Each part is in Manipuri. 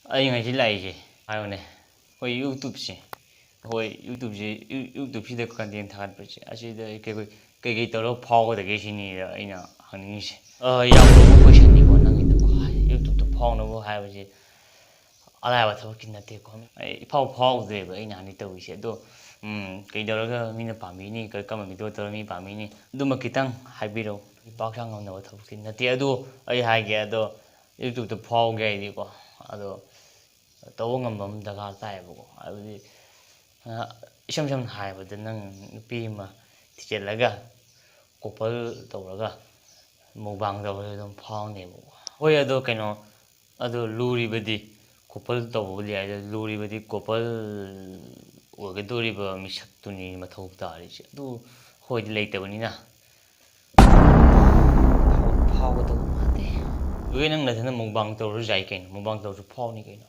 ꯑꯩ ꯉꯁꯤ ꯂꯥꯛꯏꯁꯦ ꯍꯥꯏꯌꯣꯅꯦ ꯑꯩꯈꯣꯏ ꯌꯨꯇꯨꯕꯁꯦ ꯑꯩꯈꯣꯏ ꯌꯨꯇꯨꯕꯁꯤꯗ ꯀꯟꯇꯦꯟ ꯊꯥꯒꯠꯄꯁꯦ ꯑꯁꯤꯗ ꯀꯩꯀꯩ ꯇꯧꯔꯒ ꯐꯥꯎꯒꯗꯒꯦ ꯁꯤꯅꯤꯗ ꯑꯩꯅ ꯍꯪꯅꯤꯡꯉꯤꯁꯦ ꯌꯥꯝ ꯂꯨꯕ ꯀꯣꯏꯁꯟꯅꯤꯀꯣ ꯅꯪꯒꯤꯗꯀꯣ ꯌꯨꯇꯨꯕꯇ ꯐꯥꯎꯅꯕ ꯍꯥꯏꯕꯁꯤ ꯑꯔꯥꯏꯕ ꯊꯕꯛꯀꯤ ꯅꯠꯇꯦꯀꯣ ꯑꯩ ꯏꯐꯥꯎ ꯐꯥꯎꯗ꯭ꯔꯦꯕ ꯑꯩꯅ ꯍꯥꯟꯅ ꯇꯧꯔꯤꯁꯦ ꯑꯗꯣ ꯀꯩꯗꯧꯔꯒ ꯃꯤꯅ ꯄꯥꯝꯕꯤꯅꯤ ꯀꯔꯝꯕ ꯚꯤꯗꯤꯑꯣ ꯇꯧꯔꯒ ꯃꯤ ꯄꯥꯝꯕꯤꯅꯤ ꯑꯗꯨꯃ ꯈꯤꯇꯪ ꯍꯥꯏꯕꯤꯔꯛꯎ ꯄꯥꯛ ꯁꯥꯡ ꯉꯝꯅꯕ ꯊꯕꯛꯇꯤ ꯅꯠꯇꯦ ꯑꯗꯣ ꯑꯩ ꯍꯥꯏꯒꯦ ꯑꯗꯣ ꯌꯨꯇꯨꯕꯇ ꯐꯥꯎꯒꯦ ꯍꯥꯏꯗꯤꯀꯣ ꯑꯗꯣ ꯇꯧꯕ ꯉꯝꯕ ꯑꯃ ꯗꯔꯀꯥꯔ ꯇꯥꯏꯌꯦꯕꯀꯣ ꯍꯥꯏꯕꯗꯤ ꯏꯁꯝ ꯁꯝꯅ ꯍꯥꯏꯔꯕꯗ ꯅꯪ ꯅꯨꯄꯤ ꯑꯃ ꯊꯤꯖꯤꯜꯂꯒ ꯀꯣꯄꯜ ꯇꯧꯔꯒ ꯃꯨꯛꯕꯥꯡ ꯇꯧꯔꯒ ꯑꯗꯨꯝ ꯐꯥꯎꯅꯦꯕꯀꯣ ꯍꯣꯏ ꯑꯗꯣ ꯀꯩꯅꯣ ꯑꯗꯣ ꯂꯨꯔꯤꯕꯗꯤ ꯀꯣꯄꯜ ꯇꯧꯕꯕꯨꯗꯤ ꯌꯥꯏ ꯂꯨꯔꯤꯕꯗꯤ ꯀꯣꯄꯜ ꯑꯣꯏꯒꯗꯧꯔꯤꯕ ꯃꯤꯁꯛꯇꯨꯅꯤ ꯃꯊꯧ ꯇꯥꯔꯤꯁꯦ ꯑꯗꯨ ꯍꯣꯏꯗꯤ ꯂꯩꯇꯕꯅꯤꯅ ꯐꯥꯎꯒꯗꯧꯕ ꯃꯥꯟꯗꯦ ꯑꯗꯨꯒꯤ ꯅꯪ ꯅꯊꯟꯗ ꯃꯨꯛꯕꯥꯡ ꯇꯧꯔꯁꯨ ꯌꯥꯏ ꯀꯩꯅꯣ ꯃꯨꯛꯕꯥꯡ ꯇꯧꯔꯁꯨ ꯐꯥꯎꯅꯤ ꯀꯩꯅꯣ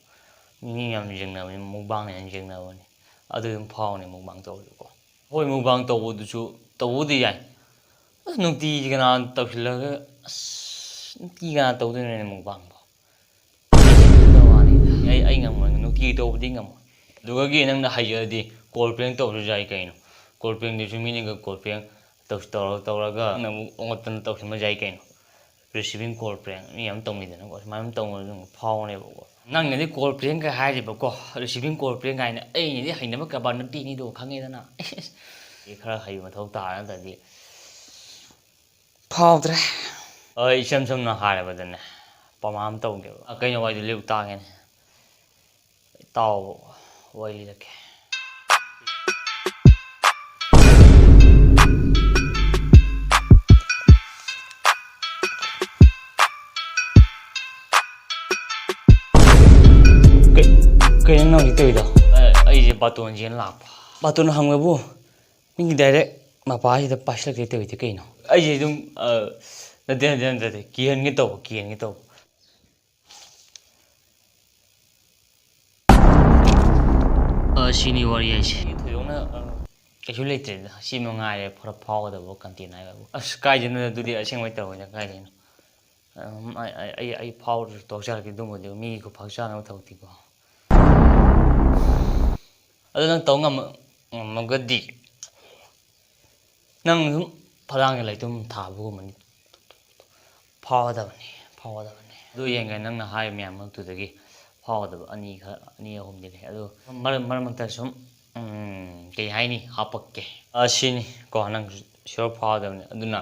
ꯃꯤ ꯌꯥꯝ ꯌꯦꯡꯅꯕꯅꯤ ꯃꯨꯛꯕꯥꯡꯅ ꯍꯦꯟꯅ ꯌꯦꯡꯅꯕꯅꯤ ꯑꯗꯨ ꯑꯗꯨꯝ ꯐꯥꯎꯅꯤ ꯃꯨꯛꯕꯥꯡ ꯇꯧꯔꯁꯨꯀꯣ ꯍꯣꯏ ꯃꯨꯛꯕꯥꯡ ꯇꯧꯕꯗꯨꯁꯨ ꯇꯧꯕꯗꯤ ꯌꯥꯏ ꯑꯁ ꯅꯨꯡꯇꯤꯒꯤ ꯀꯅꯥ ꯇꯧꯁꯤꯜꯂꯒ ꯑꯁ ꯅꯨꯡꯇꯤꯒꯤ ꯀꯅꯥ ꯇꯧꯗꯣꯏꯅꯣꯅꯦ ꯃꯨꯛꯕꯥꯡꯕꯣ ꯑꯩ ꯉꯝꯃꯣꯏ ꯅꯨꯡꯇꯤꯒꯤ ꯇꯧꯕꯗꯤ ꯉꯝꯃꯣꯏ ꯑꯗꯨꯒꯤ ꯅꯪꯅ ꯍꯩꯖꯔꯗꯤ ꯀꯣꯜ ꯄ꯭ꯔꯦꯡ ꯇꯧꯔꯁꯨ ꯌꯥꯏ ꯀꯩꯅꯣ ꯀꯣꯜ ꯄ꯭ꯔꯦꯡꯗꯨꯁꯨ ꯃꯤꯅꯒ ꯀꯣꯜ ꯄ꯭ꯔꯦꯡ ꯇꯧꯔꯒ ꯅꯪꯅ ꯑꯃꯨꯛ ꯑꯣꯉꯠꯇꯅ ꯇꯧꯁꯤꯟꯕ ꯌꯥꯏ ꯀꯩꯅꯣ ꯔꯤꯁꯤꯚꯤꯡ ꯀꯣꯜ ꯄ꯭ꯔꯦꯡ ꯃꯤ ꯌꯥꯝ ꯇꯧꯅꯩꯗꯅꯀꯣ ꯁꯨꯃꯥꯏꯅ ꯇꯧꯅꯕꯁꯨ ꯑꯗꯨꯝ ꯐꯥꯎꯅꯦꯕꯀꯣ ꯅꯪꯅꯗꯤ ꯀꯣꯜ ꯄ꯭ꯔꯦꯡꯀ ꯍꯥꯏꯔꯤꯕꯀꯣ ꯔꯤꯁꯤꯚꯤꯡ ꯀꯣꯜ ꯄ꯭ꯔꯦꯡ ꯀꯥꯏꯅ ꯑꯩꯅꯗꯤ ꯍꯩꯅꯕ ꯀꯔꯕꯥꯔ ꯅꯠꯇꯦꯅꯤꯗꯣ ꯈꯪꯉꯦꯗꯅ ꯈꯔ ꯍꯩꯕ ꯃꯊꯧ ꯇꯥꯔ ꯅꯠꯇ꯭ꯔꯗꯤ ꯐꯥꯎꯗ꯭ꯔꯦ ꯏꯁꯝ ꯁꯝꯅ ꯍꯥꯏꯔꯕꯗꯅꯦ ꯄꯃꯥ ꯑꯃ ꯇꯧꯒꯦꯕ ꯀꯩꯅꯣ ꯋꯥꯏꯗꯨ ꯂꯦꯕꯨ ꯇꯥꯒꯦꯅꯦ ꯇꯥꯎꯕ ꯋꯥꯔꯤ ꯂꯤꯔꯛꯀꯦ ꯀꯩꯅꯣ ꯅꯪ ꯍꯧꯖꯤꯛ ꯇꯧꯔꯤꯗꯣ ꯑꯩꯁꯦ ꯕꯥꯇꯣꯟ ꯆꯦꯟ ꯂꯥꯛꯄ ꯕꯥꯇꯣꯟ ꯍꯪꯕꯕꯨ ꯃꯤꯒꯤ ꯗꯥꯏꯔꯦꯛ ꯃꯄꯥꯁꯤꯗ ꯄꯥꯏꯁꯤꯜꯂꯛꯇꯦ ꯇꯧꯔꯤꯗꯤ ꯀꯩꯅꯣ ꯑꯩꯁꯦ ꯑꯗꯨꯝ ꯅꯠꯇꯦ ꯀꯤꯍꯟꯒꯦ ꯇꯧꯕ ꯁꯤꯅꯤ ꯋꯥꯔꯤ ꯍꯥꯏꯁꯦ ꯊꯣꯏꯗꯣꯛꯅ ꯀꯩꯁꯨ ꯂꯩꯇ꯭ꯔꯦꯗ ꯁꯤ ꯃꯉꯥꯏꯔꯦ ꯈꯔ ꯐꯥꯎꯒꯗꯕ ꯀꯟꯇꯦꯟ ꯍꯥꯏꯕꯕꯨ ꯑꯁ ꯀꯥꯏꯗꯅꯣ ꯑꯗꯨꯗꯤ ꯑꯁꯦꯡꯕꯩ ꯇꯧꯔꯣꯏꯗ ꯀꯥꯏꯗꯩꯅꯣ ꯑꯩ ꯐꯥꯎꯔꯁꯨ ꯇꯣꯛꯆꯔꯛꯀꯦ ꯑꯗꯨꯝꯕꯗꯤ ꯃꯤꯒꯤ ꯈꯨꯐꯛ ꯆꯥꯅꯕ ꯊꯕꯛꯇꯤꯀꯣ ꯑꯗꯨ ꯅꯪ ꯇꯧ ꯉꯝꯃꯒꯗꯤ ꯅꯪ ꯑꯗꯨꯝ ꯐꯛꯂꯥꯡꯒꯤ ꯂꯩꯇꯨꯝ ꯊꯥꯕꯒꯨꯝꯕꯅꯤ ꯐꯥꯎꯒꯗꯕꯅꯤ ꯑꯗꯨ ꯌꯦꯡꯒꯦ ꯅꯪꯅ ꯍꯥꯏꯔꯤꯕ ꯃꯌꯥꯝ ꯃꯔꯛꯇꯨꯗꯒꯤ ꯐꯥꯎꯒꯗꯕ ꯑꯅꯤ ꯑꯍꯨꯝꯗꯤ ꯂꯩ ꯑꯗꯣ ꯃꯔꯛ ꯃꯔꯛꯇ ꯁꯨꯝ ꯀꯩ ꯍꯥꯏꯅꯤ ꯍꯥꯞꯄꯛꯀꯦ ꯁꯤꯅꯤ ꯀꯣ ꯅꯪ ꯁꯤꯌꯣꯔ ꯐꯥꯎꯒꯗꯕꯅꯤ ꯑꯗꯨꯅ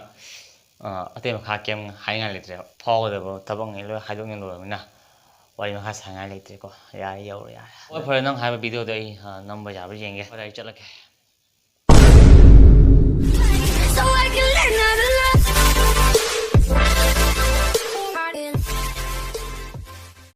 ꯑꯇꯩ ꯃꯈꯥ ꯀꯩꯝ ꯍꯥꯏꯅꯤꯡꯉꯥꯏ ꯂꯩꯇ꯭ꯔꯦꯕ ꯐꯥꯎꯒꯗꯕ ꯊꯕꯛꯅꯤ ꯂꯣꯏ ꯍꯥꯏꯗꯣꯛꯅ ꯂꯣꯏꯔꯕꯅꯤꯅ ꯋꯥꯔꯤ ꯃꯈꯥ ꯁꯥꯅꯤꯡꯉꯥꯏ ꯂꯩꯇ꯭ꯔꯦꯀꯣ ꯌꯥꯔꯦ ꯌꯧꯔꯦ ꯌꯥꯔꯦ ꯍꯣꯏ ꯐꯔꯦ ꯅꯪ ꯍꯥꯏꯕ ꯚꯤꯗꯤꯑꯣꯗꯣ ꯑꯩ ꯅꯝꯕ ꯌꯥꯕ꯭ꯔꯥ ꯌꯦꯡꯒꯦ ꯐꯔꯦ ꯑꯩ ꯆꯠꯂꯒꯦ